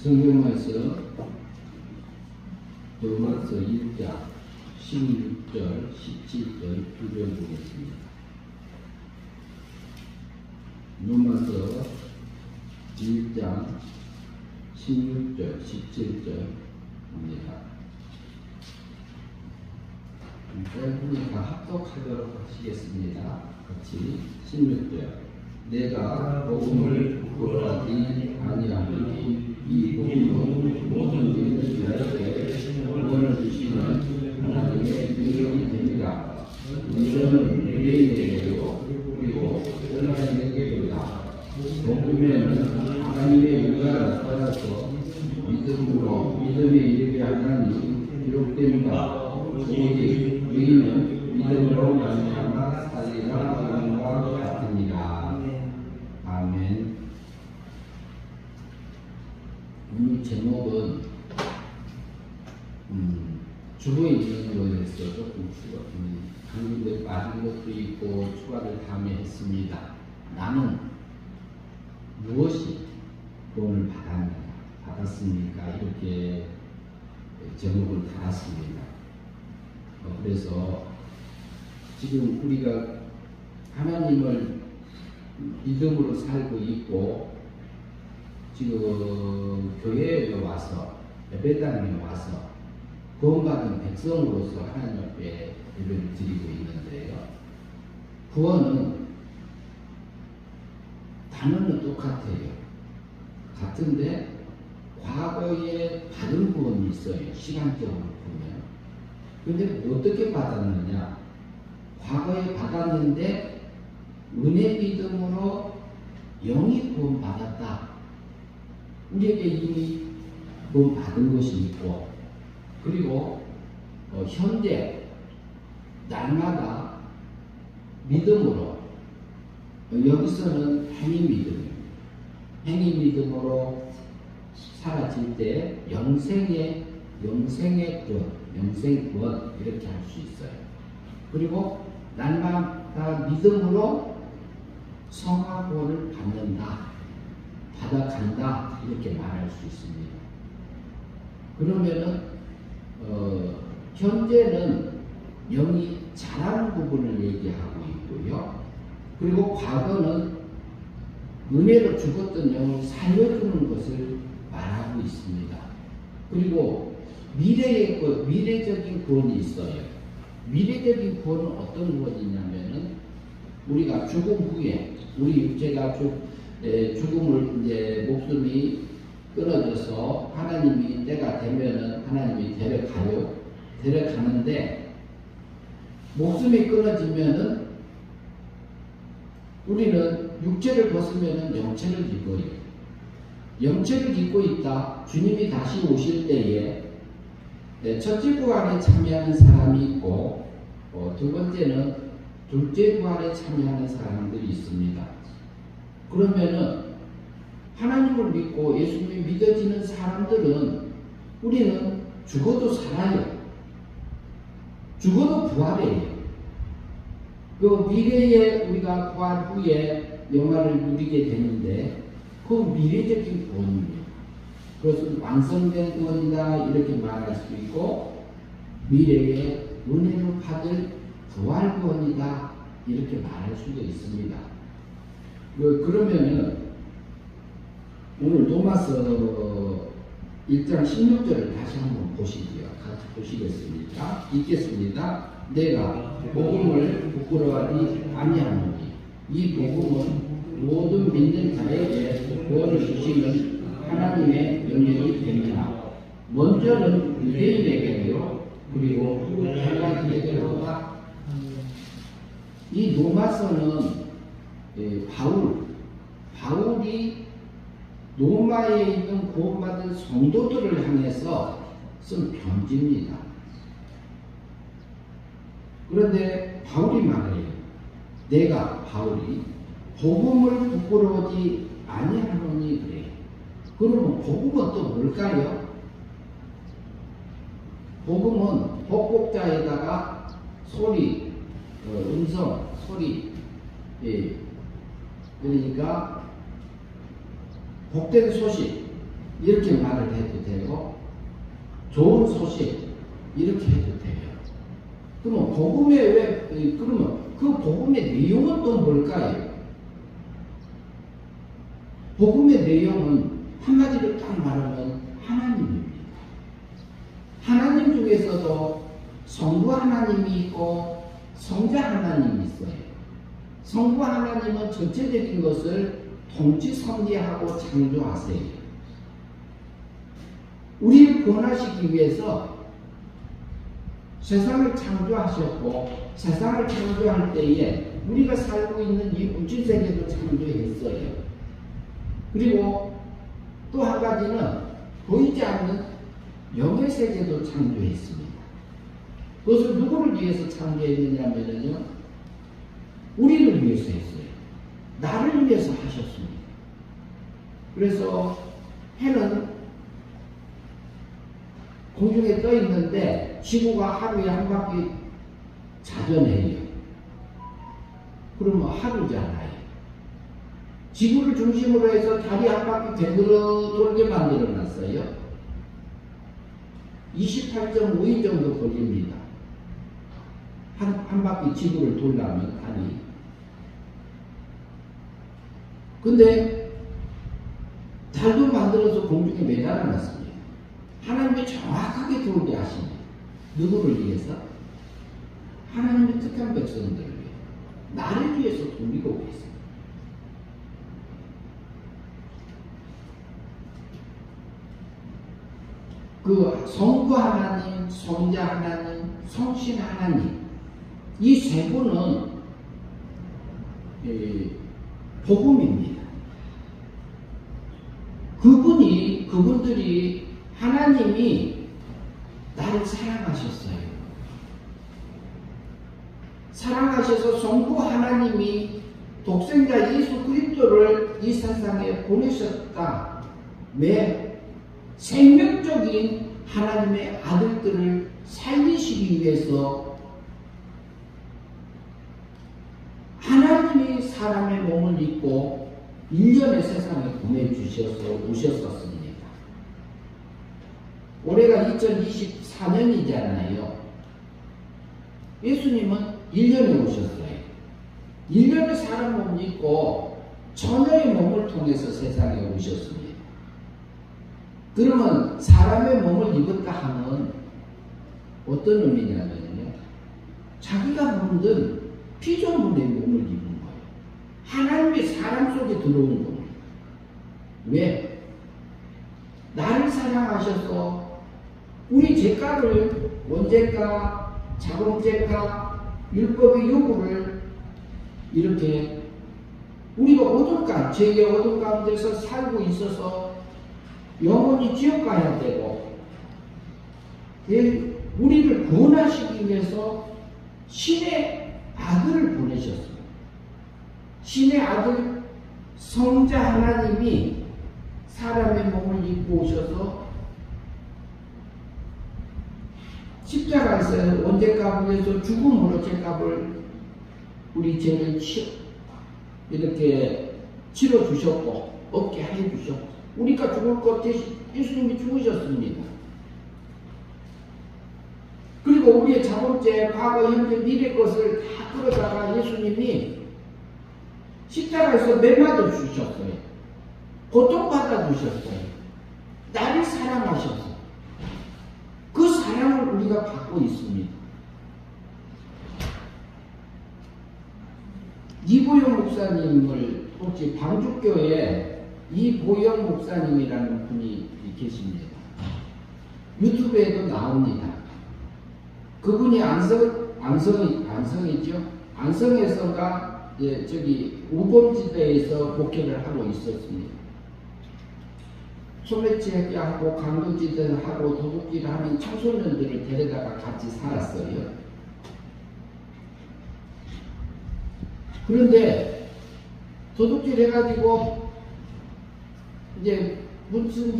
성경 말씀 로마서 1장 16절 17절 읽어보겠습니다. 로마서 1장 16절 17절입니다. 짧으니까 합독하도록 하시겠습니다. 같이 16절 내가 복음을 부끄러워하지 아니하노니 이 복음은 모든 민족에게 구원을 주시는 하나님의 능력이 됩니다. 이는 유대인에게도 그리고 헬라인에게도다. 복음에는 하나님의 의가 따라서 믿음에 이르게 하나니 기록된다. 오직 의인은 믿음으로 말미암아 살리라 하는 것 같으니라. 아멘. 오늘 제목은 죽어 있는 거에서 조금 한군데 빠진 것도 있고 추가를 다음에 했습니다. 나는 무엇이 구원을 받았습니까? 이렇게 제목을 달았습니다. 그래서 지금 우리가 하나님을 믿음으로 살고 있고 지금 교회에 와서 예배당에 와서 구원받은 백성으로서 하나님 앞에 예배를 드리고 있는데요. 구원은 단어는 똑같아요. 같은데 과거에 받은 구원이 있어요. 시간적으로 보면. 근데 어떻게 받았느냐? 과거에 받았는데 은혜 믿음으로 영이 구원 받았다. 우리에게 이미 구원 받은 것이 있고, 그리고 현재 날마다 믿음으로 여기서는 행위 믿음으로 살아질 때 영생의 구원 이렇게 할 수 있어요. 그리고 날마다 믿음으로 성화 구원을 받아간다 이렇게 말할 수 있습니다. 그러면은 현재는 영이 자라는 부분을 얘기하고 있고요. 그리고 과거는 은혜로 죽었던 영을 살려주는 것을 말하고 있습니다. 그리고 미래적인 구원이 있어요. 미래적인 구원은 어떤 구원이냐면은 우리가 죽음 후에 우리 육체가 죽음을 이제 목숨이 끊어져서 하나님이 때가 되면은 하나님이 데려가는데 목숨이 끊어지면은 우리는 육체를 벗으면은 영체를 입어요. 영체를 입고 있다. 주님이 다시 오실 때에 첫째 부활에 참여하는 사람이 있고 두 번째는 둘째 부활에 참여하는 사람들이 있습니다. 그러면은 하나님을 믿고 예수님이 믿어지는 사람들은 우리는 죽어도 살아요. 죽어도 부활해요. 그 미래에 우리가 부활 후에 영화를 누리게 되는데 그 미래적인 구원입니다. 그것은 완성된 구원이다 이렇게 말할 수 있고 미래에 은혜로 받을 부활 구원이다 이렇게 말할 수도 있습니다. 그러면은 오늘 로마서 1장 16절을 다시 한번 보시고요. 같이 보시겠습니다. 읽겠습니다. 내가 복음을 부끄러워하지 아니하노니 이 복음은 모든 믿는 자에게 구원을 주시는 하나님의 영역이 됩니다. 먼저는 유대인에게요, 그리고 헬라인에게로다. 이 로마서는 바울이 로마에 있는 구원받은 성도들을 향해서 쓴 편지입니다. 그런데 바울이 말해요. 내가 바울이 복음을 부끄러워하지 아니하노니 그래요. 그러면 복음은 또 뭘까요? 복음은 복복자에다가 소리, 음성, 소리, 그러니까 복된 소식, 이렇게 말을 해도 되고, 좋은 소식 이렇게 해도 돼요. 그러면 그러면 그 복음의 내용은 또 뭘까요? 복음의 내용은 한마디로 딱 말하면 하나님입니다. 하나님 중에서도 성부 하나님이 있고 성자 하나님이 있어요. 성부 하나님은 전체적인 것을 통치섭리하고 창조하세요. 우리를 구원하시기 위해서 세상을 창조하셨고, 세상을 창조할 때에 우리가 살고 있는 이 우주세계도 창조했어요. 그리고 또 한 가지는 보이지 않는 영의 세계도 창조했습니다. 그것을 누구를 위해서 창조했느냐면요, 우리를 위해서 했어요. 나를 위해서 하셨습니다. 그래서 해는 공중에 떠 있는데 지구가 하루에 한 바퀴 자전해요. 그러면 하루잖아요. 지구를 중심으로 해서 달이 한 바퀴 되돌아 돌게 만들어 놨어요. 28.5일 정도 걸립니다. 한 바퀴 지구를 돌려면 달이. 근데 달도 만들어서 공중에 매달아 놨습니다. 하나님이 정확하게 돌게 하십니다. 누구를 위해서? 하나님의 택한 백성들을 위해, 나를 위해서 돌리고 계세요. 그 성부 하나님, 성자 하나님, 성신 하나님, 이 세 분은 복음입니다. 그분들이 하나님이 나를 사랑하셨어요. 사랑하셔서 성부 하나님이 독생자 예수 그리스도를 이 세상에 보내셨다. 왜? 생명적인 하나님의 아들들을 살리시기 위해서 하나님이 사람의 몸을 입고 1년의 세상에 보내주셔서 오셨었습니다. 올해가 2024년이잖아요. 예수님은 1년에 오셨어요. 1년의 사람 몸을 입고 처녀의 몸을 통해서 세상에 오셨습니다. 그러면 사람의 몸을 입었다 하면 어떤 의미냐면요, 자기가 만든 피조물의 몸을 입은 거예요. 하나님의 사람 속에 들어오는 겁니다. 왜? 나를 사랑하셔서 우리 죄가를, 원죄가, 자범죄가, 율법의 요구를 이렇게 우리가 죄의 어둠 가운데서 살고 있어서 영원히 지옥 가야 되고, 우리를 구원하시기 위해서 신의 아들을 보내셨습니다. 신의 아들 성자 하나님이 사람의 몸을 입고 오셔서 십자가에서 원죄값을 위해서 죽음으로 죄값을, 우리 죄를 이렇게 치러 주셨고 없게 해 주셨고, 우리가 죽을 것 대신 예수님이 죽으셨습니다. 그리고 우리의 자범죄, 과거, 현재, 미래 것을 다 끌어다가 예수님이 십자가에서 매맞아 주셨어요. 고통받아 주셨어요. 나를 사랑하셔서 그 사랑을 우리가 받고 있습니다. 이보영 목사님을 혹시 방주교회 이보영 목사님이라는 분이 계십니다. 유튜브에도 나옵니다. 그분이 안성이죠. 안성에서가 저기 우범지대에서 목회를 하고 있었습니다. 소매치기하고 강도질을 하고 도둑질을 하는 청소년들을 데려다가 같이 살았어요. 그런데 도둑질 해가지고 이제 무슨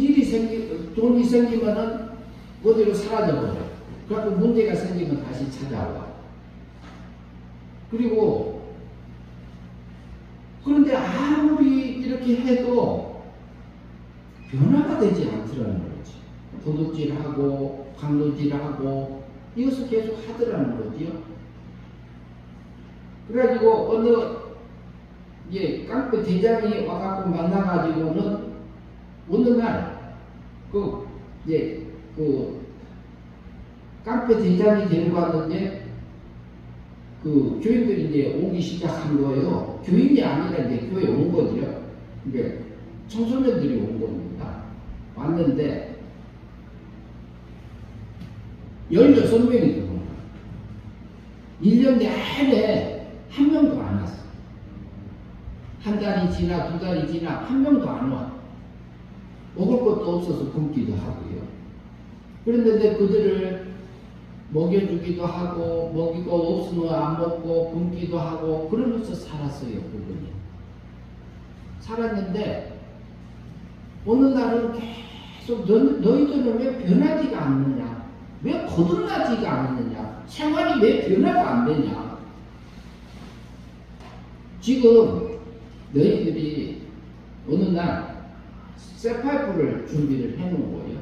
돈이 생기면은 어디로 사라져버려. 그래갖고 문제가 생기면 다시 찾아와. 그런데 아무리 이렇게 해도 변화가 되지 않더라는 거지. 도둑질하고 강도질하고 이것을 계속 하더라는 거지요. 그래가지고 어느 깡패 대장이 와갖고 만나가지고는 어느 날 깡패 대장이 데려갔는데 교인들이 이제 오기 시작한 거예요. 교인이 아니라 이제 교회 온 거죠. 이제 청소년들이 온 겁니다. 왔는데 16명이 들어온 거예요. 1년 내내 한 명도 안 왔어. 한 달이 지나 2달이 지나 한 명도 안 와. 먹을 것도 없어서 굶기도 하고요. 그런데 그들을 먹여주기도 하고 먹이고 없으면 안 먹고 굶기도 하고 그러면서 살았어요. 그분이 살았는데 어느 날은 계속 너희들은 왜 변하지가 않느냐, 왜 거듭나지가 않느냐, 생활이 왜 변화가 안 되냐. 지금 너희들이 어느 날 쇠파이프를 준비를 해놓은 거예요.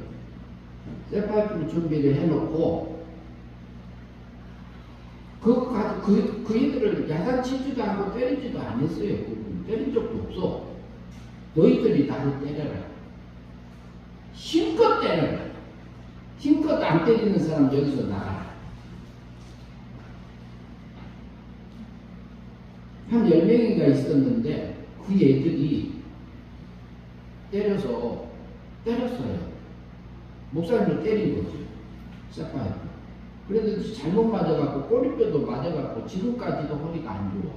쇠파이프를 준비를 해놓고 그 애들을 야단치지도 않고 때리지도 않았어요. 때린 적도 없어. 너희들이 나를 때려라. 힘껏 때려라. 힘껏 안 때리는 사람 여기서 나가라. 한 10명인가 있었는데 그 애들이 때렸어요. 목사님을 때린 거죠. 쇠파이프. 그래도 잘못 맞아갖고 꼬리뼈도 맞아갖고 지금까지도 허리가 안 좋아.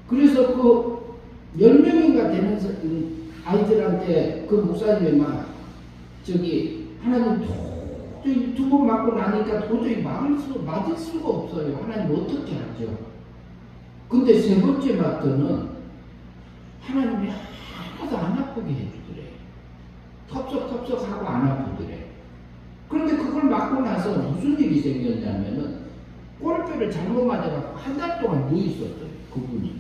그래서 그 10명인가 되는 아이들한테 그 목사님이 하나님 도저히 2번 맞고 나니까 도저히 맞을 수가 없어요. 하나님 어떻게 하죠? 근데 3번째 맞더는 하나님이 하나도 안 아프게 해주더래. 텁석텁석하고 안 아프더래. 그런데 그걸 맞고 나서 무슨 일이 생겼냐면은 꼬리뼈를 잘못 맞아갖고 한 달 동안 누워있었어요. 그분이.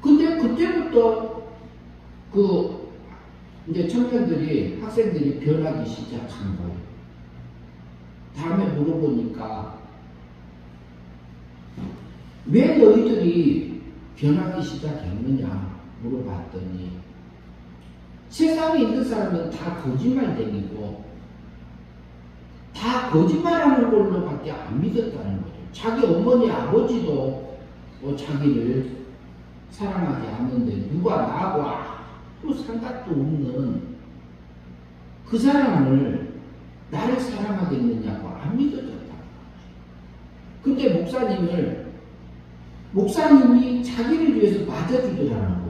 근데 그때부터 이제 청년들이, 학생들이 변하기 시작한 거예요. 다음에 물어보니까 왜 너희들이 변하기 시작했느냐 물어봤더니 세상에 있는 사람은 다 거짓말쟁이고 다 거짓말하는 걸로밖에 안 믿었다는 거죠. 자기 어머니 아버지도 자기를 사랑하지 않는데 누가 나하고 아무 상관도 없는 그 사람을 나를 사랑하겠느냐고 안 믿어졌다. 근데 목사님이 자기를 위해서 맞아주더라는 거예요.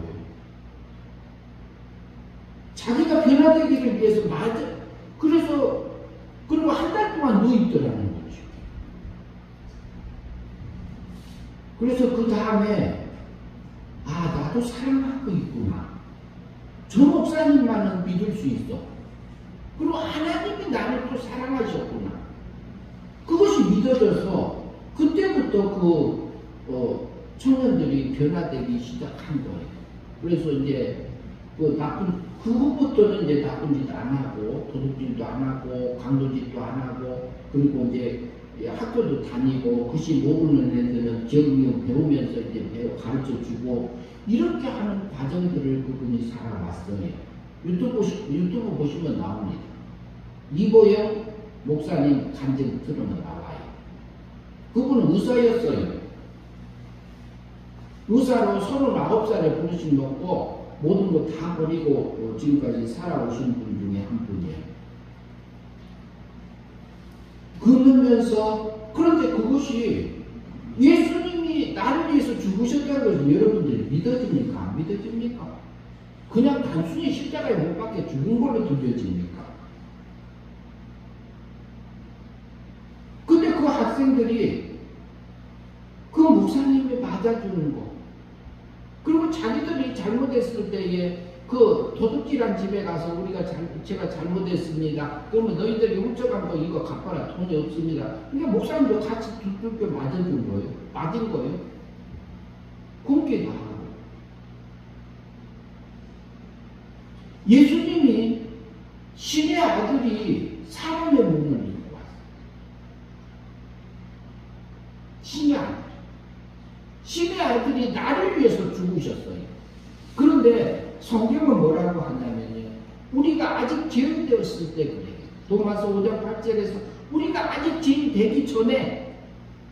자기가 변화되기를 위해서 그리고 한 달 동안 누워있더라는 거죠. 그래서 그 다음에 나도 사랑하고 있구나. 저 목사님만은 믿을 수 있어. 그리고 하나님이 나를 또 사랑하셨구나. 그것이 믿어져서 그때부터 청년들이 변화되기 시작한 거예요. 그래서 이제 그후부터는 이제 나쁜 짓 안 하고, 도둑질도 안 하고, 강도질도 안 하고, 그리고 이제 학교도 다니고, 글씨 모르는 애들은 기억력 배우면서 이제 가르쳐 주고, 이렇게 하는 과정들을 그분이 살아왔어요. 유튜브 보시면 나옵니다. 이보영 목사님 간증 들으면 나와요. 그분은 의사였어요. 의사로 39살에 부르심 놓고 모든 거 다 버리고 지금까지 살아오신 분 중에 한 분이에요. 그런데 그것이 예수님이 나를 위해서 죽으셨다는 것을 여러분들이 믿어집니까? 안 믿어집니까? 그냥 단순히 십자가에 못 박혀 죽은 걸로 들려집니까? 근데 그 학생들이 그 목사님이 맞아주는 거, 그리고 자기들이 잘못했을 때에 그 도둑질한 집에 가서 제가 잘못했습니다. 그러면 너희들이 훔쳐간 거 이거 갚아라. 돈이 없습니다. 그러니까 목사님도 같이 두들겨 맞은 거예요. 굶기도 하고. 예수님이 신의 아들이 사람의 몸을 입고 왔어요. 신의 아들. 신의 아들이 나를 위해서 죽으셨어요. 그런데 성경은 뭐라고 하냐면요. 우리가 아직 죄인 되었을 때 그래요. 로마서 5장 8절에서 우리가 아직 죄인 되기 전에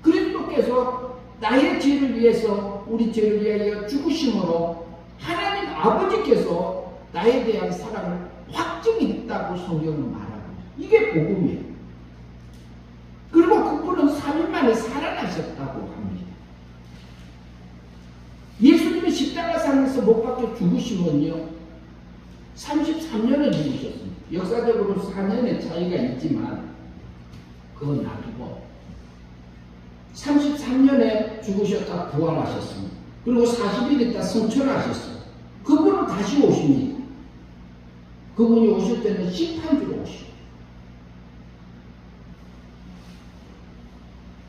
그리스도께서 나의 죄를 위해서 우리 죄를 위하여 죽으심으로 하나님 아버지께서 나에 대한 사랑을 확증했다고 성경은 말하고 이게 복음이에요. 그리고 그분은 3일 만에 살아나셨다고 합니다. 예수님이 십자가상에서 못 박혀 죽으시면요 33년을 죽으셨습니다. 역사적으로 4년의 차이가 있지만 그건 놔두고 33년에 죽으셨다 부활하셨습니다. 그리고 40일 있다 승천하셨어요. 그분은 다시 오십니다. 그분이 오실 때는 심판주로 오시고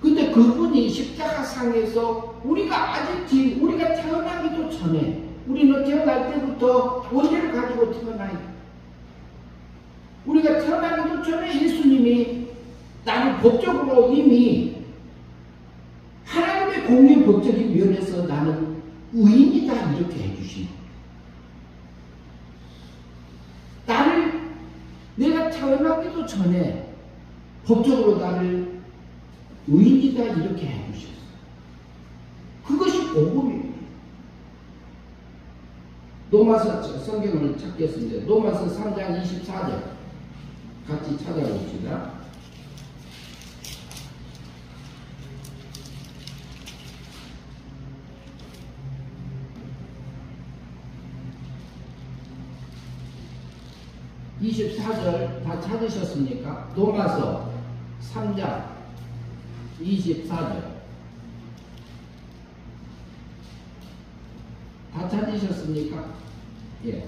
근데 그분이 십자가상에서 우리가 태어나기도 전에 우리는 태어날 때부터 원죄를 가지고 태어나요. 우리가 태어나기도 전에 예수님이 나를 법적으로 이미 하나님의 공의 법적인 면에서 나는 의인이다 이렇게 해주신 나를 내가 태어나기도 전에 법적으로 나를 의인이다 이렇게 해주셨어요. 그것이 복음입니다. 로마서 성경을 찾겠습니다. 로마서 3장 24절 같이 찾아봅시다. (24절) 다 찾으셨습니까? 로마서 3장 24절 다 찾으셨습니까? 예.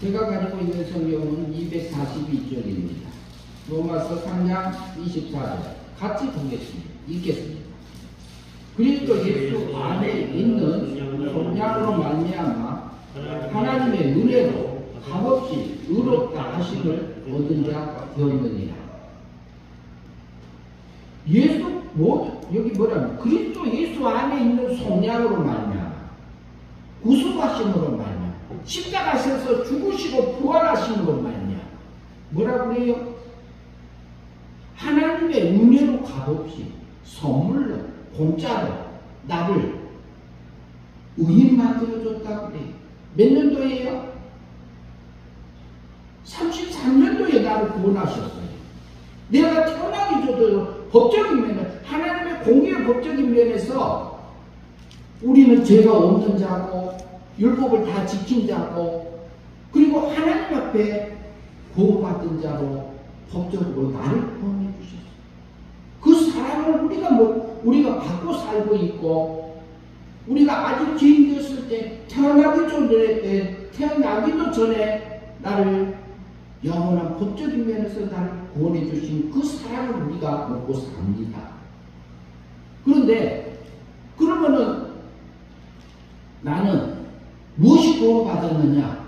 제가 가지고 있는 성경은 242쪽입니다. 로마서 3장 24절 같이 보겠습니다. 읽겠습니다. 그리스도 예수 안에 있는 속량으로 말미암아 하나님의 은혜로 값없이 의롭다 하심을 얻은 자 되었느니라. 여기 뭐라면 그리스도 예수 안에 있는 속량으로 말미암아 구속하심으로 말미암아 십자가에서 죽으시고 부활하심으로 말미암아 뭐라고 그래요? 하나님의 은혜로 값없이 선물로 공짜로 나를 의인 만들어줬다고 그래요. 몇 년도예요? 33년도에 나를 구원하셨어요. 내가 태어나기 전에도 법적인 면에 하나님의 공의의 법적인 면에서 우리는 죄가 없는 자고 율법을 다 지킨 자고 그리고 하나님 앞에 구원받은 자로 법적으로 나를 구원해 주셨어요. 그 사랑을 우리가 받고 살고 있고 우리가 아직 죄인 되었을 때 태어나기도 전에 나를 영원한 법적인 면에서 나를 구원해 주신 그 사랑을 우리가 먹고 삽니다. 그런데 그러면은 나는 무엇이 구원받았느냐?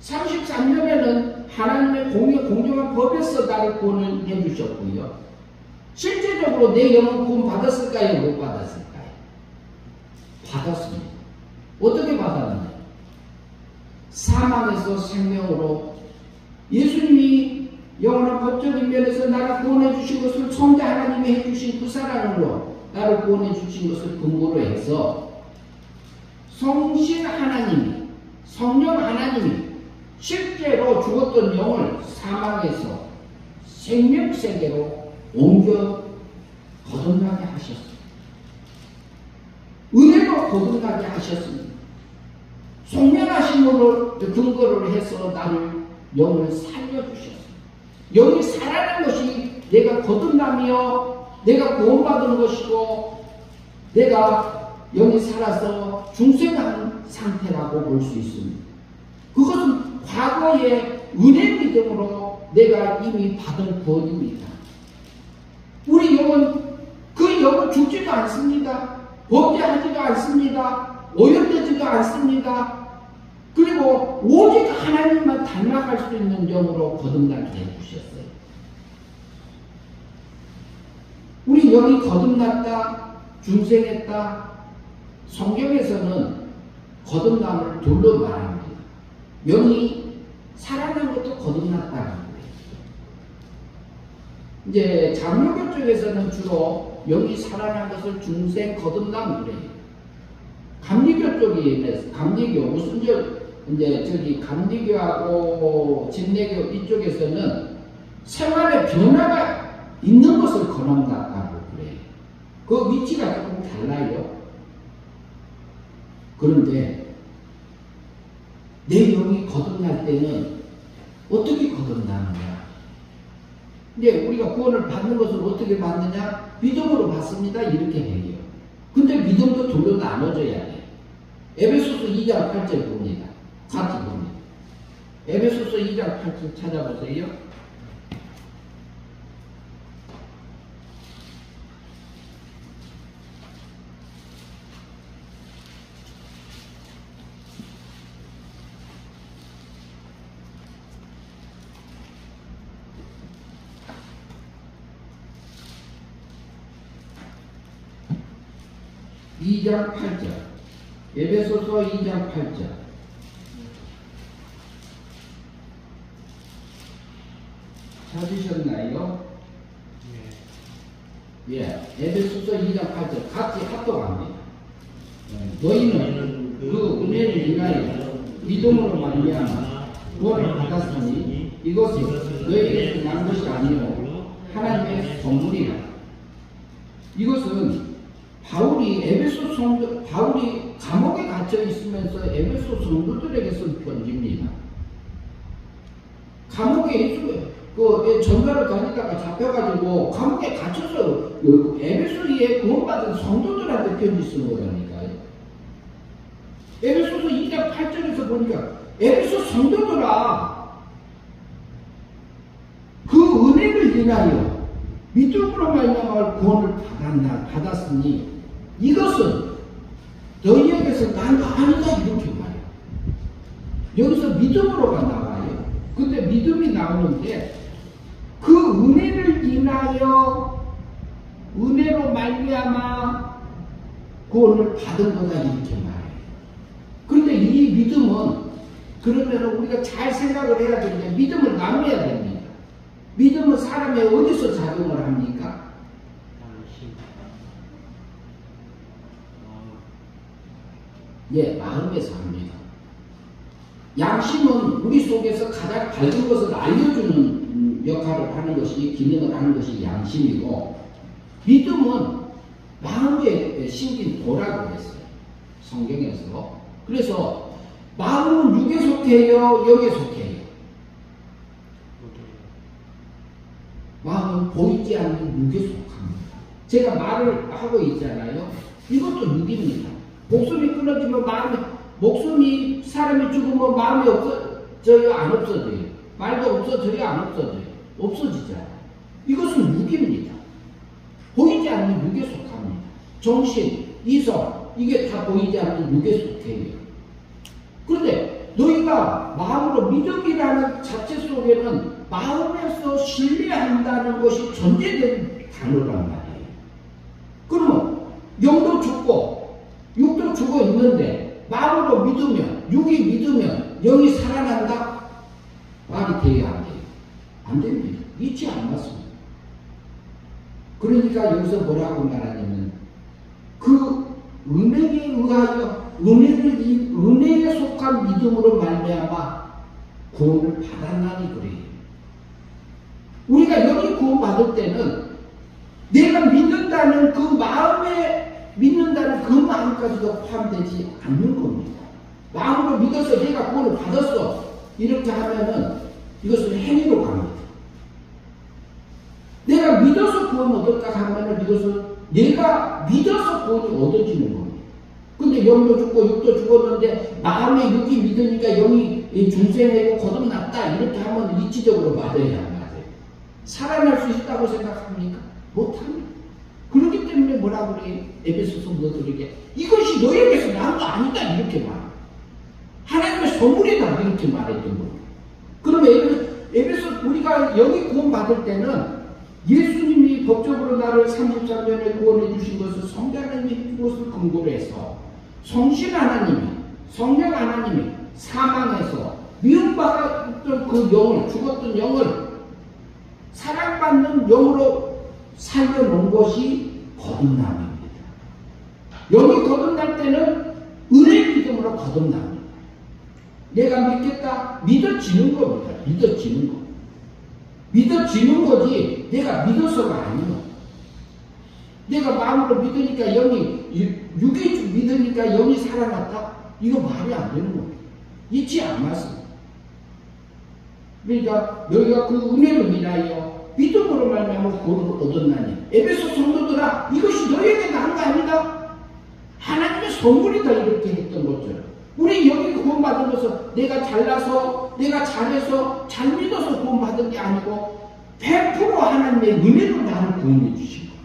33년에는 하나님의 공정한 법에서 나를 구원해 주셨고요. 실제적으로 내 영혼 구원 받았을까요? 못 받았을까요? 받았습니다. 어떻게 받았느냐? 사망에서 생명으로 예수님이 영원한 법적인 면에서 나를 구원해 주신 것을 성자 하나님이 해주신 그 사랑으로 나를 구원해 주신 것을 근거로 해서 성신 하나님이 성령 하나님이 실제로 죽었던 영을 사망에서 생명세계로 옮겨 거듭나게 하셨습니다. 은혜로 거듭나게 하셨습니다. 속량하심으로 근거를 해서 나를 영을 살려주셨습니다. 영이 살아나는 것이 내가 거듭나며 내가 구원받은 것이고 내가 영이 살아서 중생한 상태라고 볼 수 있습니다. 그것은 과거의 은혜 믿음으로 내가 이미 받은 구원입니다. 우리 영은 그 영은 죽지도 않습니다. 범죄하지도 않습니다. 오염되지도 않습니다. 그리고 오직 하나님만 닮아갈 수 있는 영으로 거듭나게 해주셨어요. 우리 영이 거듭났다, 중생했다. 성경에서는 거듭남을 둘로 말합니다. 영이 살아난 것도 거듭났다는 거예요. 이제 장로교 쪽에서는 주로 영이 살아난 것을 중생 거듭남 그래요. 감리교 쪽이 감리교 무슨 이제 저기 감리교하고 진례교 이쪽에서는 생활의 변화가 있는 것을 거듭났다고 그래요. 그 위치가 조금 달라요. 그런데 내 영이 거듭날 때는 어떻게 거듭나느냐? 근데 우리가 구원을 받는 것을 어떻게 받느냐? 믿음으로 받습니다. 이렇게 해요. 근데 믿음도 둘로 나눠져야 돼. 에베소서 2장 8절 봅니다. 같이 봅니다. 에베소서 2장 8절 찾아보세요. (2장 8절) 에베소서 2장 8절 찾으셨나요? 예, 에베소서 2장 8절 같이 합독합니다. 너희는 그 은혜를 인하여 믿음으로 말미암아 구원을 받았으니 이것이 너희에게서 난 것이 아니요 하나님의 선물이라. 이것은 바울이 감옥에 갇혀 있으면서 에베소 성도들에게 쓴 편지입니다. 감옥에 있어요. 전가를 다니다가 잡혀가지고 감옥에 갇혀서 에베소에 구원받은 성도들한테 편지 쓴 거라니까요. 에베소서 2장 8절에서 보니까 에베소 성도들아 그 은혜를 인하여 믿음으로 말미암아 구원을 받았으니 이것은 너희에게서 난 거 아니다 이렇게 말해요. 여기서 믿음으로가 나와요. 근데 믿음이 나오는데 그 은혜를 인하여 은혜로 말미암아 구원을 받은 거다 이렇게 말해요. 그런데 이 믿음은 그러면 우리가 잘 생각을 해야 되는데 믿음을 나눠야 됩니다. 믿음은 사람이 어디서 작용을 합니까? 예, 마음에서 합니다. 양심은 우리 속에서 가장 밝은 것을 알려주는 역할을 하는 것이, 기능을 하는 것이 양심이고, 믿음은 마음에 심긴 도라고 했어요. 성경에서. 그래서 마음은 육에 속해요, 영에 속해요. 마음은 보이지 않는 육에 속합니다. 제가 말을 하고 있잖아요. 이것도 육입니다. 목숨이 끊어지면 목숨이 사람이 죽으면 마음이 없어져요, 안 없어져요? 말도 없어져요, 안 없어져요? 없어지잖아요. 이것은 육입니다. 보이지 않는 육에 속합니다. 정신, 이성, 이게 다 보이지 않는 육에 속해요. 그런데 너희가 마음으로 믿음이라는 자체 속에는 마음에서 신뢰한다는 것이 전제된 단어란 말이에요. 그러면 영도 죽고 육도 죽어 있는데 마음으로 믿으면, 육이 믿으면 영이 살아난다? 말이 돼야 안 돼요? 안 됩니다. 이치 안 맞습니다. 그러니까 여기서 뭐라고 말하냐면 그 은혜에 의하여 은혜에 속한 믿음으로 말미암아 구원을 받았나니 그래요. 우리가 여기 구원받을 때는 내가 믿는다는 그 마음까지도 포함되지 않는 겁니다. 마음으로 믿어서 내가 구원을 받았어. 이렇게 하면은 이것은 행위로 갑니다. 내가 믿어서 구원을 얻었다 하면은 이것은 내가 믿어서 구원이 얻어지는 겁니다. 근데 영도 죽고 육도 죽었는데 마음에 육이 믿으니까 영이 중생이고 거듭났다. 이렇게 하면 이치적으로 맞아야 안 맞아요. 살아날 수 있다고 생각합니까? 못합니다. 그렇기 때문에 뭐라고 그래? 에베소 성도들에게 이것이 너에게서 난 거 아니다 이렇게 말해요. 하나님의 하나님의 선물이다 이렇게 말했던 거예요. 그러면 에베소 우리가 여기 구원받을 때는 예수님이 법적으로 나를 33년에 구원해 주신 것을 성자 하나님이 그것을 근거로 해서 성신 하나님이 성령 하나님이 사망해서 미움받았던 그 영을 죽었던 영을 사랑받는 영으로 살려놓은 것이 거듭남입니다. 여기 거듭날 때는 은혜 믿음으로 거듭납니다. 내가 믿겠다 믿어지는 겁니다. 믿어지는 거. 믿어지는 거지 내가 믿어서가 아니요. 내가 마음으로 믿으니까 영이 육이 믿으니까 영이 살아났다? 이거 말이 안 되는 겁니다. 이치 안 맞습니다. 그러니까 너희가 그 은혜를 인하여 믿음으로 말미암아 구원을 얻었나니 에베소 성도들아 이것이 너희에게 난 거 아니다. 하나님의 선물이다 이렇게 했던 거죠. 우리 여기 구원받은 것은 내가 잘나서 내가 잘해서 잘 믿어서 구원받은 게 아니고 100% 하나님의 은혜로 나를 구원해 주신 거예요.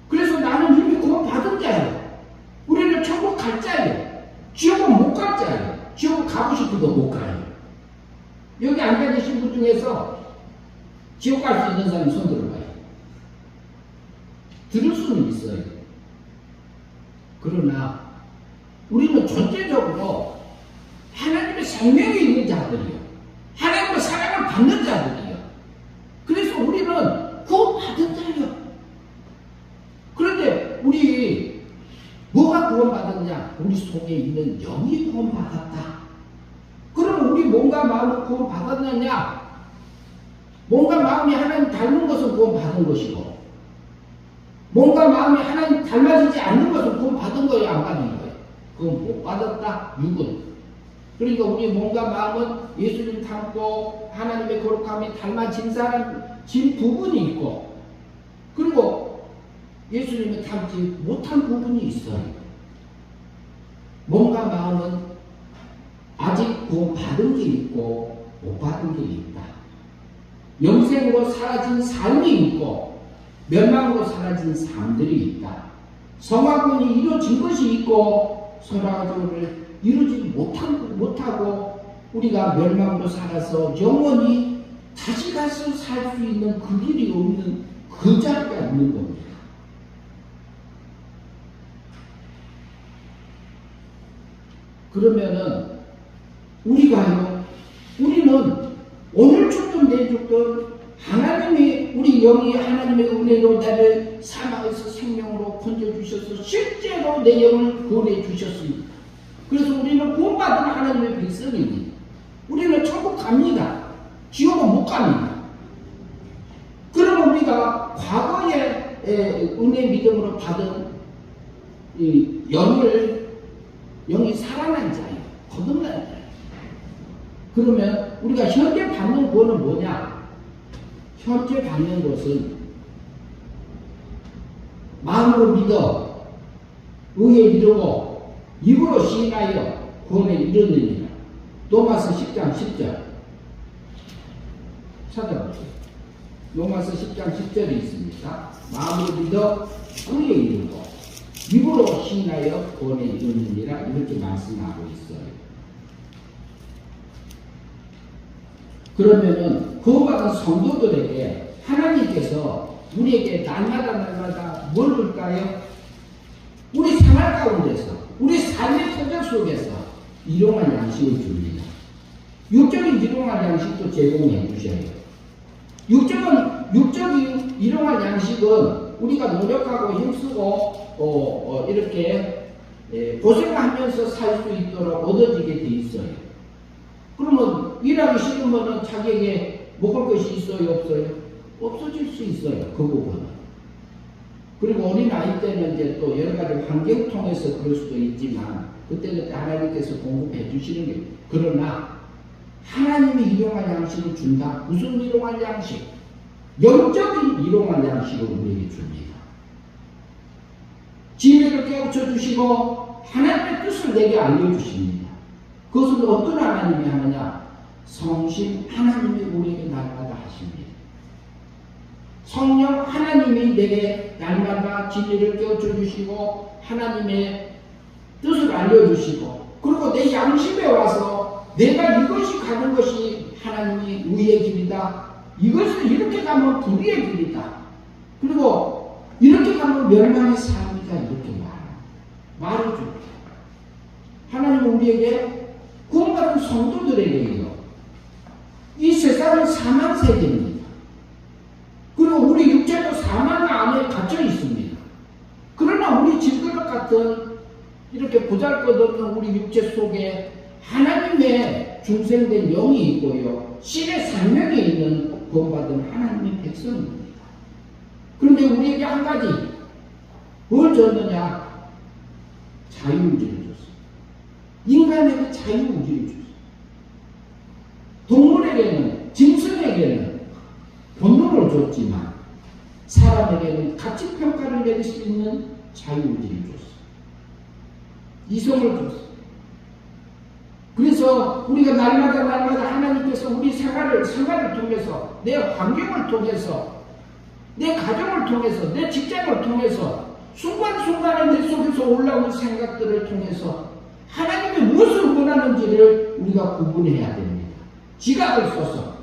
그래서 나는 이미 구원받은 자예요. 우리는 천국 갈 자예요. 지옥은 못 갈 자예요. 지옥 가고 싶어도 못 가요. 여기 앉아 계신 분 중에서 지옥 갈 수 있는 사람이 손 들어봐요. 들을 수는 있어요. 그러나 우리는 전체적으로 하나님의 생명이 있는 자들이요. 하나님의 사랑을 받는 자들이요. 그래서 우리는 구원받은 자예요. 그런데 우리 뭐가 구원받았냐? 우리 속에 있는 영이 구원받았다. 그러면 우리 몸과 마음을 구원받았느냐? 몸과 마음이 하나님 닮은 것은 구원받은 것이고 몸과 마음이 하나님 닮아지지 않는 것은 구원받은 거예요? 안 받은 거예요? 그건 못 받았다. 육은. 그러니까 우리 몸과 마음은 예수님 닮고 하나님의 거룩함이 닮아진 진 부분이 있고 그리고 예수님을 닮지 못한 부분이 있어요. 몸과 마음은 아직 구원받은 게 있고 못 받은 게 있다. 영생으로 사라진 삶이 있고 멸망으로 사라진 삶들이 있다. 성화군이 이루어진 것이 있고 성화군을 이루어지지 못하고 우리가 멸망으로 살아서 영원히 다시 가서 살 수 있는 그 길이 없는 그 자리가 있는 겁니다. 그러면은 우리는 오늘 죽든 내일 죽든 하나님이 우리 영이 하나님의 은혜로 나를 사망에서 생명으로 건져주셔서 실제로 내 영을 구원해 주셨습니다. 그래서 우리는 구원받은 하나님의 백성입니다. 우리는 천국 갑니다. 지옥은 못 갑니다. 그러면 우리가 과거에 은혜 믿음으로 받은 이 영이 살아난 자예요. 거듭난 자예요. 그러면 우리가 현재 받는 구원은 뭐냐? 현재 받는 것은 마음으로 믿어 의에 이르고 입으로 시인하여 구원에 이르느니라. 로마서 10장 10절 찾아보세요. 로마서 10장 10절에 있습니다. 마음으로 믿어 의에 이르고 입으로 시인하여 구원에 이르느니라 이렇게 말씀하고 있어요. 그러면은 구원받은 성도들에게 하나님께서 우리에게 날마다 뭘 줄까요? 우리 생활 가운데서 우리 삶의 터전 속에서 일용할 양식을 줍니다. 육적인 일용할 양식도 제공해 주셔요. 육적인 일용할 양식은 우리가 노력하고 힘쓰고 이렇게 고생하면서 살 수 있도록 얻어지게 돼 있어요. 그러면 일하기 싫으면 자기에게 먹을 것이 있어요? 없어요? 없어질 수 있어요. 그 부분은. 그리고 어린아이 때는 이제 또 여러 가지 환경 통해서 그럴 수도 있지만 그때 하나님께서 공급해 주시는 게 그러나 하나님이 일용할 양식을 준다. 무슨 일용할 양식? 영적인 일용할 양식을 우리에게 줍니다. 진리를 깨우쳐 주시고 하나님의 뜻을 내게 알려주십니다. 그것은 어떤 하나님이 하느냐? 성신 하나님이 우리에게 날마다 하십니다. 성령 하나님이 내게 날마다 진리를 깨우쳐 주시고 하나님의 뜻을 알려주시고 그리고 내 양심에 와서 내가 이것이 가는 것이 하나님의 의의 길이다. 이것을 이렇게 가면 불의의 길이다. 그리고 이렇게 가면 멸망의 삶이다. 이렇게 말해줘. 하나님은 우리에게 구원받은 성도들에게요. 이 세상은 사망 세계입니다. 그리고 우리 육체도 사망 안에 갇혀 있습니다. 그러나 우리 질그릇 같은 이렇게 보잘것없는 우리 육체 속에 하나님의 중생된 영이 있고요. 신의 생명이 있는 구원받은 하나님의 백성입니다. 그런데 우리에게 한 가지 뭘 줬느냐? 자유의지를 줬어요. 인간에게 자유의지를 줬어요. 동물에게는, 짐승에게는 본능을 줬지만 사람에게는 가치평가를 내릴 수 있는 자유의지를 줬어요. 이성을 줬어요. 그래서 우리가 날마다 하나님께서 우리 생활을 통해서, 내 환경을 통해서, 내 가정을 통해서, 내 직장을 통해서, 순간순간에 내 속에서 올라오는 생각들을 통해서 하나님이 무엇을 원하는지를 우리가 구분해야 됩니다. 지각을 써서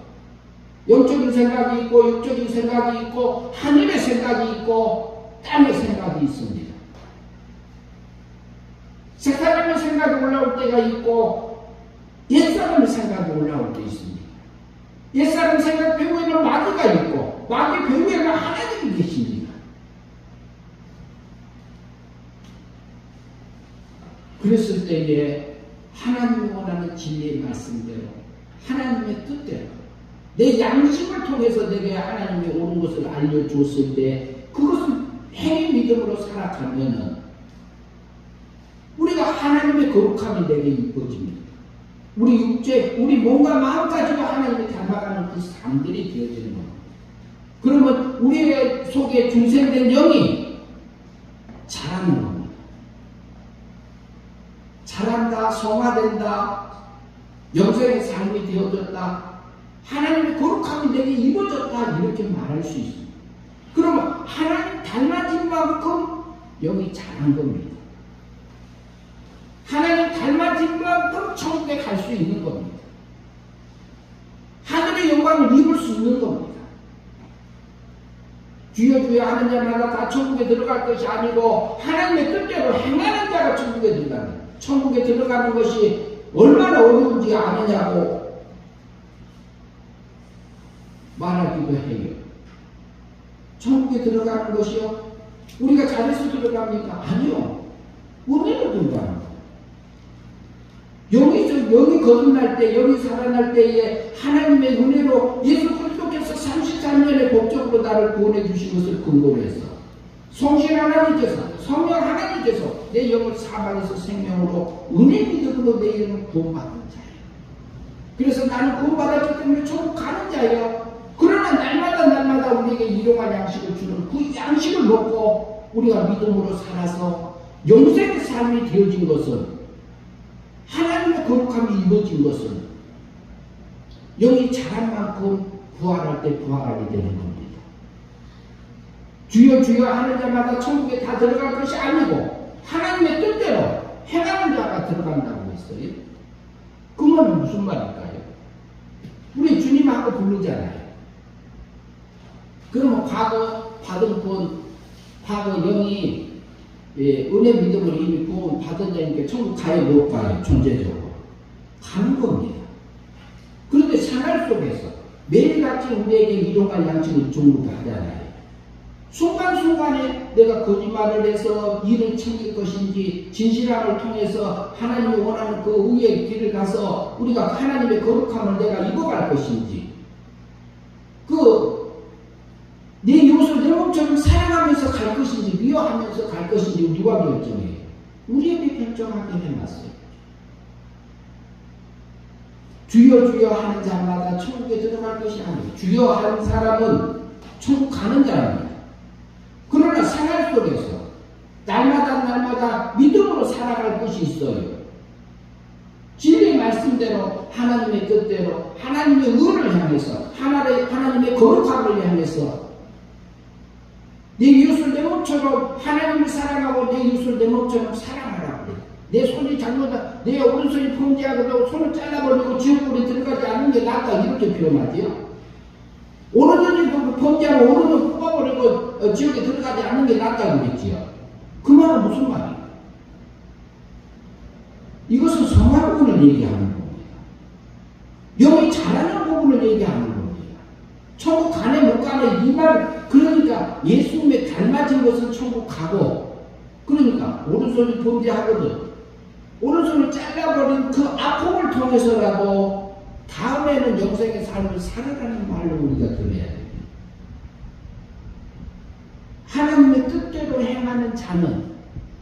영적인 생각이 있고 육적인 생각이 있고 하늘의 생각이 있고 땅의 생각이 있습니다. 색다른 생각이 올라올 때가 있고 옛사람의 생각이 올라올 때 있습니다. 옛사람 생각 배후에는 마귀가 있고 마귀 배후에는 하나님이 계십니다. 그랬을 때에 하나님이 원하는 진리의 말씀대로 하나님의 뜻대로 내 양심을 통해서 내게 하나님이 옳은 것을 알려주었을 때 그것을 행위 믿음으로 살아가면은 우리가 하나님의 거룩함이 내게 이루어집니다. 우리 육체, 우리 몸과 마음까지도 하나님이 닮아가는 그 삶들이 되어지는 겁니다. 그러면 우리의 속에 중생된 영이 자라는 겁니다. 자란다, 성화된다, 영생의 삶이 되어졌다, 하나님의 거룩함이 내게 이루어졌다 이렇게 말할 수 있습니다. 그러면 하나님 닮아진 만큼 영이 자란 겁니다. 하나님 닮아진 만큼 천국에 갈 수 있는 겁니다. 하늘의 영광을 입을 수 있는 겁니다. 주여 주여 하는 자마다 다 천국에 들어갈 것이 아니고 하나님의 뜻대로 행하는 자가 천국에 들어갑니다. 천국에 들어가는 것이 얼마나 어려운지 아느냐고 말하기도 해요. 천국에 들어가는 것이요? 우리가 잘해서 들어갑니까? 아니요. 은혜로 들어가는 거예요. 영이 거듭날 때, 영이 살아날 때에 하나님의 은혜로 예수 그리스도께서 33년의 법적으로 나를 구원해 주신 것을 근거로 해서 성신 하나님께서, 성령 하나님께서 내 영을 사망에서 생명으로 은혜 믿음으로 내 영을 구원받은 자예요. 그래서 나는 구원받았기 때문에 천국 가는 자예요. 그러나 날마다 우리에게 일용할 양식을 주는 그 양식을 먹고 우리가 믿음으로 살아서 영생의 삶이 되어진 것은, 하나님의 거룩함이 이루어진 것은 영이 자란 만큼 부활할 때 부활하게 되는 겁니다. 주여 주여 하는 자마다 천국에 다 들어갈 것이 아니고 하나님의 뜻대로 행하는 자가 들어간다고 했어요. 그 말은 무슨 말일까요? 우리 주님하고 부르잖아요. 그러면 과거 받은 분, 과거 영이 은혜 믿음으로 이미 구원 받은 자니까 천국 가요 못 가요? 존재적으로 가는 겁니다. 그런데 생활 속에서 매일같이 우리에게 일용할 양식을 종류하잖아요. 순간순간에 내가 거짓말을 해서 일을 챙길 것인지, 진실함을 통해서 하나님이 원하는 그 의의 길을 가서 우리가 하나님의 거룩함을 내가 입어갈 것인지, 내 이웃을 내 몸처럼 사랑하면서 갈 것인지, 미워하면서 갈 것인지 누가 결정해요? 우리에게 결정하게 해놨어요. 주여 주여 하는 자마다 천국에 들어갈 것이 아니에요. 주여 하는 사람은 천국 가는 자입니다. 그러나 생활 속에서 날마다 믿음으로 살아갈 것이 있어요. 진리의 말씀대로, 하나님의 뜻대로, 하나님의 의를 향해서, 하나님의 거룩함을 향해서 내 이웃을 내 몸처럼, 하나님을 사랑하고 내 이웃을 내 몸처럼 사랑하라고 그래요. 내 손이 잘못한 내 오른손이 범죄하고도 손을 잘라버리고 지옥불에 들어가지 않는 게 낫다 이렇게 표현하지요. 오른손이 범죄하고 오른손 뽑아버리고 지옥에 들어가지 않는 게 낫다고 그랬지요. 그 말은 무슨 말이에요? 이것은 성화 부분을 얘기하는 겁니다. 영이 잘하는 부분을 얘기하는 겁니다. 천국 가네 못 가네 이 말, 그러니까 예수님의 닮아진 것은 천국 가고, 그러니까 오른손이 범죄하거든 오른손을 잘라버린 그 아픔을 통해서라도 다음에는 영생의 삶을 살아가는 말로 우리가 들어야 됩니다. 하나님의 뜻대로 행하는 자는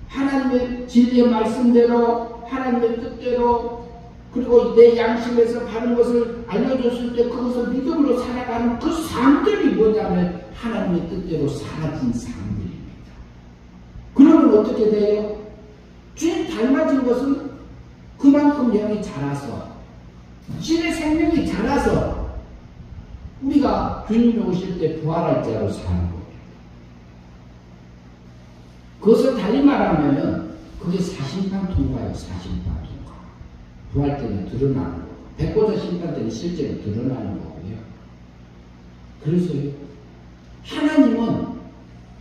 하나님의 진리의 말씀대로 하나님의 뜻대로 그리고 내 양심에서 바른 것을 알려줬을 때 그것을 믿음으로 살아가는 그 삶들이 뭐냐면 하나님의 뜻대로 사라진 삶들입니다. 그러면 어떻게 돼요? 주님 닮아진 것은 그만큼 영이 자라서 신의 생명이 자라서 우리가 주님이 오실 때 부활할 자로 사는 거예요. 그것을 달리 말하면 그게 사심판 통과예요. 사심판 통과. 부활 때는 드러나는 거고 백보자 심판 때는 실제로 드러나는 거고요. 그래서요, 하나님은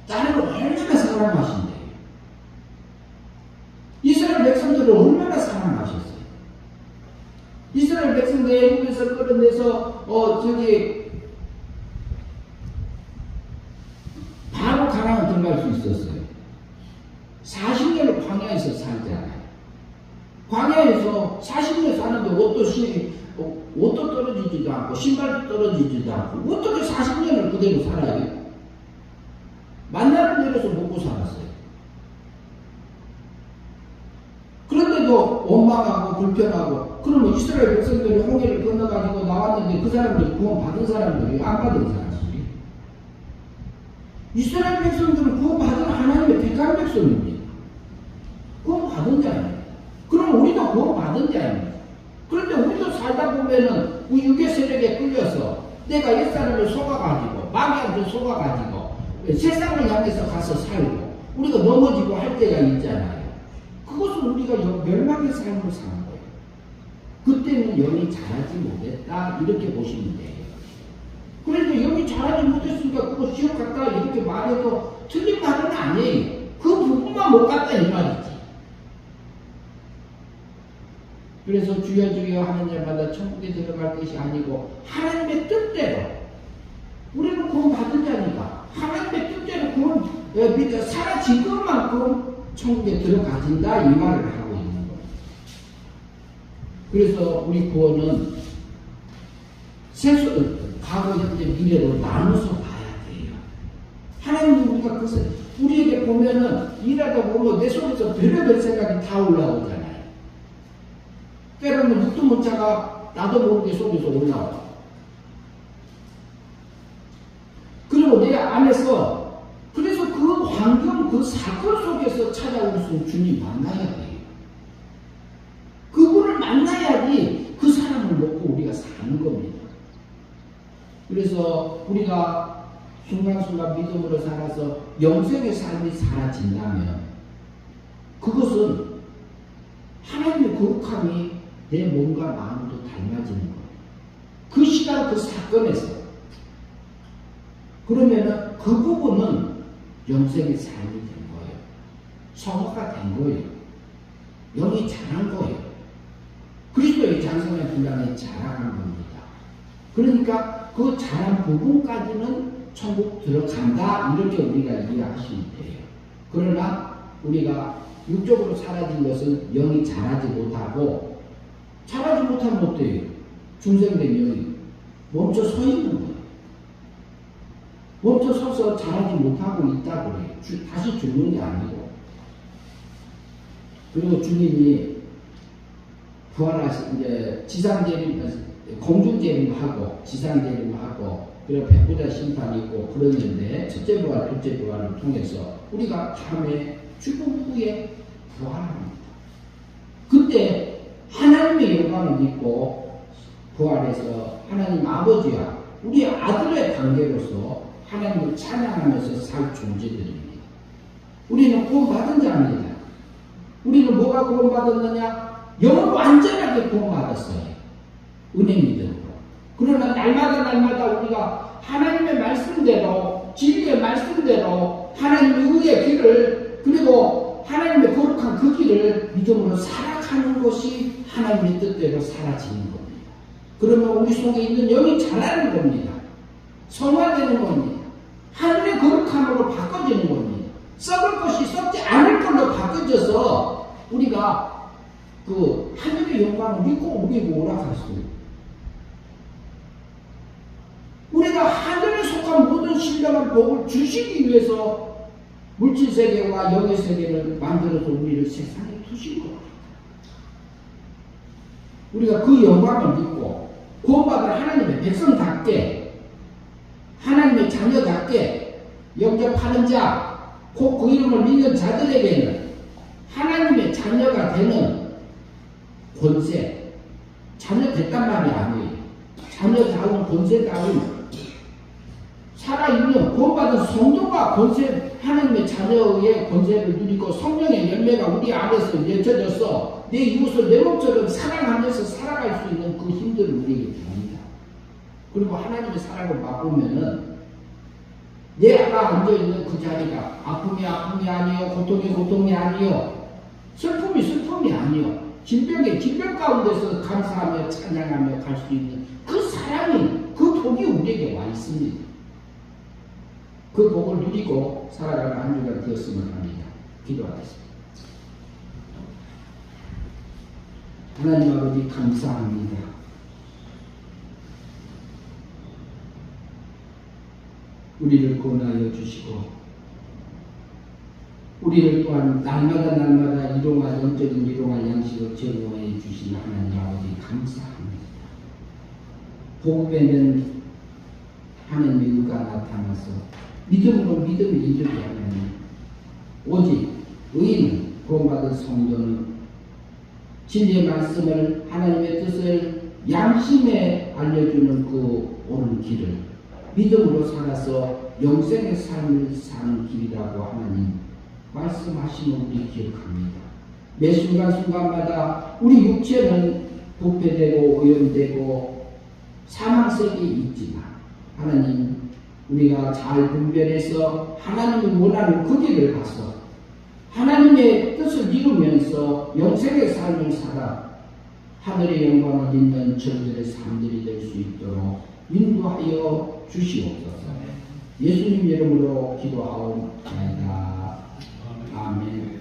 나를 얼마나 사랑하신대요. 이스라엘 백성들을 얼마나 사랑하셨어요. 이스라엘 백성들 애굽에서 끌어내서 바로 가나안 들어갈 수 있었어요. 40년을 광야에서 살잖아요. 광야에서 40년 사는데 옷도 떨어지지도 않고 신발도 떨어지지도 않고 어떻게 40년을 그대로 살아요? 만나는 대로서 먹고 살았어요. 그런데도 원망하고 불평하고, 그러면 이스라엘 백성들이 홍해를 건너가지고 나왔는데 그 사람들이 구원 받은 사람들이 안 받은 사람들이, 이스라엘 백성들은 구원 받은 하나님의 택한 백성입니다. 구원 받은 자입니다. 그럼 우리도 구원 받은 자입니다. 그런데 우리도 살다 보면은 우리 육의 세력에 끌려서 내가 옛사람을 속아가지고 마귀한테 속아가지고 세상을 향해서 가서 살고 우리가 넘어지고 할 때가 있잖아요. 그것은 우리가 멸망의 삶을 사는 거예요. 그때는 영이 자라지 못했다 이렇게 보시면 돼요. 그러니까 영이 자라지 못했으니까 그거 지옥 갔다 이렇게 말해도 틀린 말은 아니에요. 그 부분만 못 갔다 이 말이지. 그래서 주여 주여 하는 자마다 천국에 들어갈 것이 아니고 하나님의 뜻대로, 우리는 구원 받은 자니까 하나님의 뜻대로 구원 사라진 것만큼 천국에 들어가진다 이 말을 하고 있는 거예요. 그래서 우리 구원은 과거, 현재, 미래로 나눠서 봐야 돼요. 하나님은 우리가 그것을 우리에게 보면은 일하다 보면 내 속에서 별의별 생각이 다 올라오잖아요. 때로는 묵도 못 자가 나도 모르게 속에서 올라와. 그리고 내 안에서, 그래서 그 환경, 그 사건 속에서 찾아올 수 있는 주님 만나야 돼요. 그분을 만나야지 그 사람을 놓고 우리가 사는 겁니다. 그래서 우리가 순간순간 믿음으로 살아서 영생의 삶이 사라진다면 그것은 하나님의 거룩함이 내 몸과 마음도 닮아지는 거예요. 그 시간, 그 사건에서. 그러면은 그 부분은 영생의 삶이 된 거예요. 성화가 된 거예요. 영이 자란 거예요. 그리스도의 장성의 분량에 자라간 겁니다. 그러니까 그 자란 부분까지는 천국 들어간다 이렇게 우리가 이해하시면 돼요. 그러나 우리가 육적으로 사라진 것은 영이 자라지 못하고, 자라지 못하면 어때요? 중생된 영이 멈춰 서 있는 거예요. 멈춰 서서 자라지 못하고 있다고 그래요. 다시 죽는 게 아니고. 그리고 주님이 부활하신 이제 공중재림하고 지상재림하고 그리고 백보자 심판이 있고 그러는데, 첫째 부활, 둘째 부활을 통해서 우리가 다음에 죽음 후에 부활합니다. 그때 하나님의 영광을 믿고 부활해서 하나님 아버지와 우리 아들의 관계로서 하나님을 찬양하면서 살 존재들입니다. 우리는 구원받은 자입니다. 우리는 뭐가 구원받았느냐? 영을 완전하게 구원받았어요. 은혜 믿음으로. 그러나 날마다 우리가 하나님의 말씀대로, 진리의 말씀대로 하나님의 의의 길을, 그리고 하나님의 거룩한 그 길을 믿음으로 살아가는 것이 하나님의 뜻대로 사라지는 겁니다. 그러면 우리 속에 있는 영이 자라는 겁니다. 성화되는 겁니다. 하늘의 거룩함으로 바꿔지는 겁니다. 썩을 것이 썩지 않을 걸로 바꿔져서 우리가 그 하늘의 영광을 믿고 우리에게 오락할 수 있습니다. 우리가 하늘에 속한 모든 신령한 복을 주시기 위해서 물질 세계와 영의 세계를 만들어서 우리를 세상에 두신 겁니다. 우리가 그 영광을 믿고 구원받은 하나님의 백성답게, 하나님의 자녀답게 영접하는 자, 곧 그 이름을 믿는 자들에게는 하나님의 자녀가 되는 권세, 자녀 됐단 말이 아니에요. 자녀다운 권세다운 살아있는 구원받은 성도가 권세, 하나님의 자녀의 권세를 누리고 성령의 열매가 우리 안에서 맺혀져서 내 이웃을 내 몸처럼 사랑하면서 살아갈 수 있는 그 힘들을 우리에게 줍니다. 그리고 하나님의 사랑을 맛보면은 내 아가 앉아있는 그 자리가 아픔이 아니요, 고통이 아니요, 슬픔이 아니요, 질병의 질병 가운데서 감사하며 찬양하며 갈 수 있는 그 사랑이, 그 복이 우리에게 와 있습니다. 그 복을 누리고 살아가는 한 주가 되었으면 합니다. 기도하겠습니다. 하나님 아버지 감사합니다. 우리를 구원하여 주시고 우리를 또한 날마다 일용할 영적인 일용할 양식을 제공해 주신 하나님 아버지 감사합니다. 복음에는 하나님의 의가 나타나서 믿음으로 믿음을 이루게 하나님, 오직 의인은 구원받은 성도는 진리의 말씀을, 하나님의 뜻을 양심에 알려주는 그 옳은 길을 믿음으로 살아서 영생의 삶을 사는 길이라고 하나님 말씀하시는 우리 기억합니다. 매 순간순간마다 우리 육체는 부패되고 오염되고 사망색이 있지만 하나님, 우리가 잘 분별해서 하나님이 원하는 그 길을 가서 하나님의 뜻을 이루면서 영생의 삶을 살아 하늘의 영광을 잇는 저희들의 삶들이 될 수 있도록 인도하여 주시옵소서. 예수님 이름으로 기도하옵나이다. 아멘.